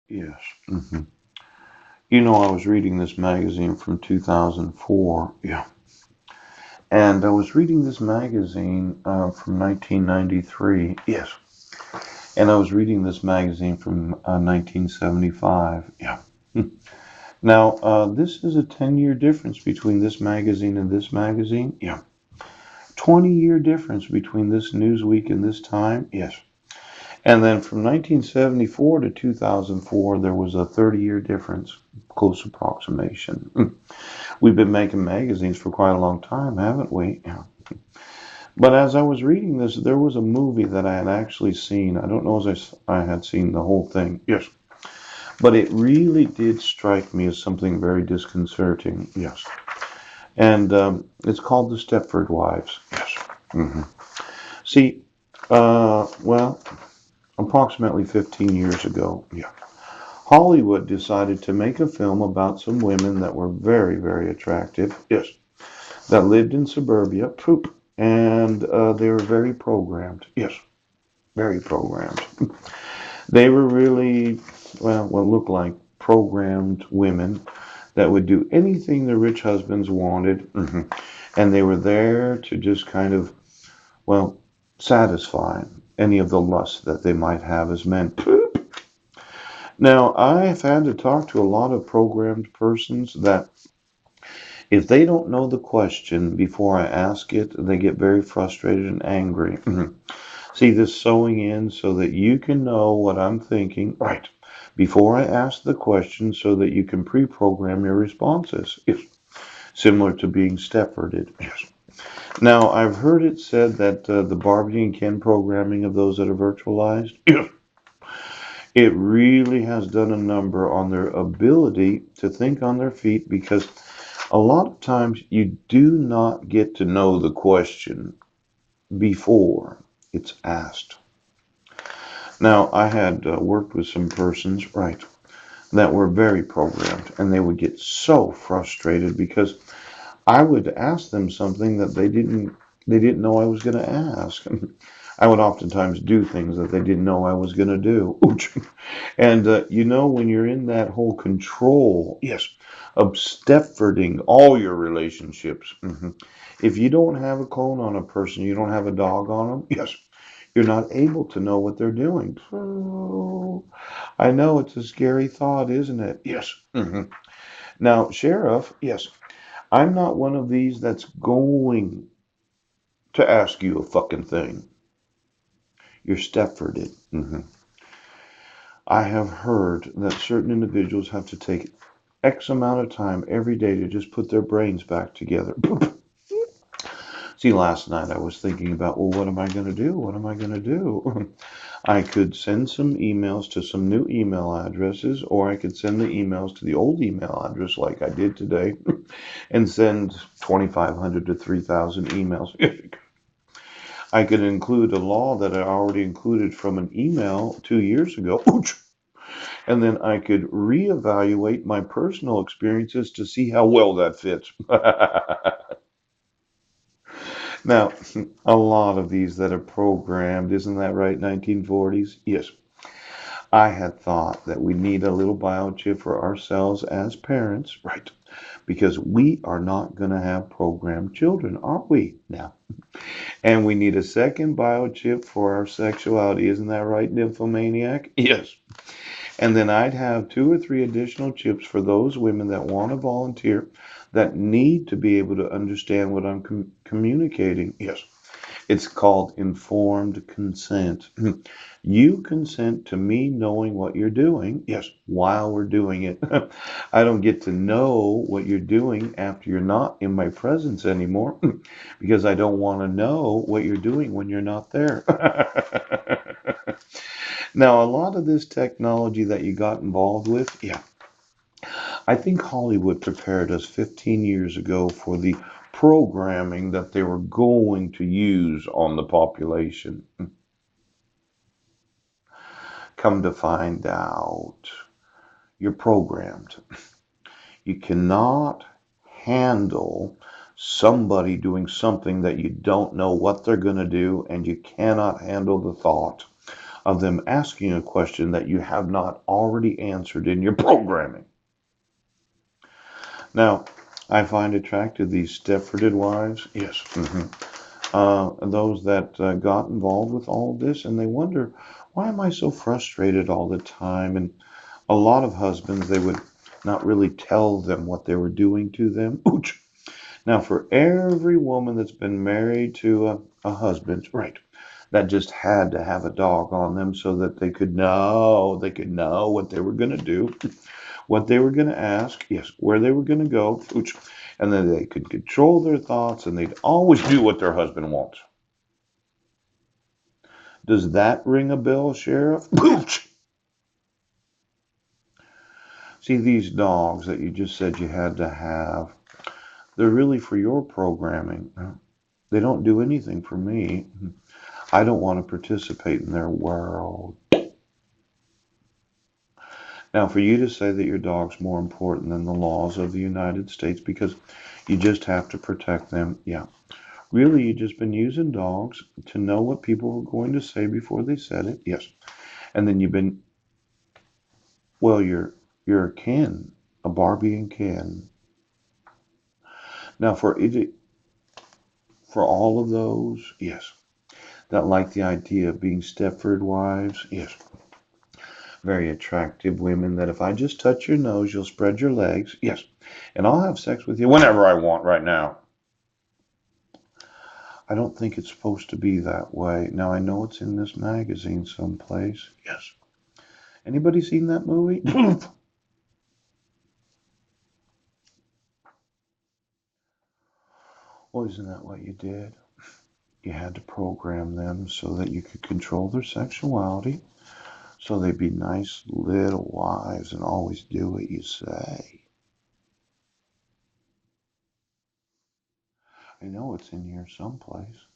Yes. hmm You know, I was reading this magazine from 2004. Yeah. And I was reading this magazine from 1993. Yes. And I was reading this magazine from 1975. Yeah. Now, this is a 10-year difference between this magazine and this magazine. Yeah. 20-year difference between this Newsweek and this time. Yes. And then from 1974 to 2004, there was a 30-year difference, close approximation. We've been making magazines for quite a long time, haven't we? Yeah. But as I was reading this, there was a movie that I had actually seen. I don't know if I had seen the whole thing. Yes. But it really did strike me as something very disconcerting. Yes. And it's called The Stepford Wives. Yes. hmm See, well, approximately 15 years ago, yeah, Hollywood decided to make a film about some women that were very, very attractive. Yes. That lived in suburbia. Poop. And they were very programmed. Yes. Very programmed. They were really, well, what looked like programmed women that would do anything the rich husbands wanted. And they were there to just kind of, well, satisfy any of the lust that they might have as men. Now, I've had to talk to a lot of programmed persons that if they don't know the question before I ask it, they get very frustrated and angry. See, this sewing in so that you can know what I'm thinking, right, before I ask the question so that you can pre-program your responses. Yes. Similar to being Stepforded. Yes. Now, I've heard it said that the Barbie and Ken programming of those that are virtualized, yes, it really has done a number on their ability to think on their feet because a lot of times you do not get to know the question before it's asked. Now, I had worked with some persons, right, that were very programmed, and they would get so frustrated because I would ask them something that they didn't know I was going to ask. I would oftentimes do things that they didn't know I was going to do. Ouch. And when you're in that whole control, yes, of Stepfording all your relationships. If you don't have a clone on a person, you don't have a dog on them. Yes, you're not able to know what they're doing. So, I know it's a scary thought, isn't it? Yes. Now, Sheriff, yes, I'm not one of these that's going to ask you a fucking thing. You're Stepforded. I have heard that certain individuals have to take X amount of time every day to just put their brains back together. See, last night I was thinking about, well, what am I going to do? What am I going to do? I could send some emails to some new email addresses, or I could send the emails to the old email address like I did today and send 2,500 to 3,000 emails. I could include a law that I already included from an email 2 years ago. And then I could reevaluate my personal experiences to see how well that fits. Now, a lot of these that are programmed, isn't that right, 1940s? Yes. I had thought that we need a little biochip for ourselves as parents, right? Because we are not going to have programmed children, aren't we? Now. And we need a second biochip for our sexuality, isn't that right, nymphomaniac? Yes. And then I'd have two or three additional chips for those women that want to volunteer that need to be able to understand what I'm communicating. Yes. It's called informed consent. You consent to me knowing what you're doing, yes, while we're doing it. I don't get to know what you're doing after you're not in my presence anymore because I don't want to know what you're doing when you're not there. Now, a lot of this technology that you got involved with, yeah, I think Hollywood prepared us 15 years ago for the programming that they were going to use on the population. Come to find out, you're programmed. You cannot handle somebody doing something that you don't know what they're going to do, and you cannot handle the thought of them asking a question that you have not already answered in your programming. Now, I find attractive these Stepforded wives. Yes. Those that got involved with all this, and they wonder, why am I so frustrated all the time? And a lot of husbands, they would not really tell them what they were doing to them. Ouch. Now, for every woman that's been married to a husband, right, that just had to have a dog on them so that they could know what they were going to do, what they were going to ask, yes, where they were going to go, ouch, and then they could control their thoughts and they'd always do what their husband wants. Does that ring a bell, Sheriff? Ouch. See, these dogs that you just said you had to have, they're really for your programming. They don't do anything for me. I don't want to participate in their world. Now, for you to say that your dog's more important than the laws of the United States because you just have to protect them, yeah. Really, you've just been using dogs to know what people were going to say before they said it, yes. And then you've been, well, you're a Ken, a Barbie and Ken. Now, for all of those, yes, that like the idea of being Stepford wives, yes, very attractive women that if I just touch your nose, you'll spread your legs. Yes. And I'll have sex with you whenever I want right now. I don't think it's supposed to be that way. Now, I know it's in this magazine someplace. Yes. Anybody seen that movie? Well, isn't that what you did? You had to program them so that you could control their sexuality, so they'd be nice little wives and always do what you say. I know it's in here someplace.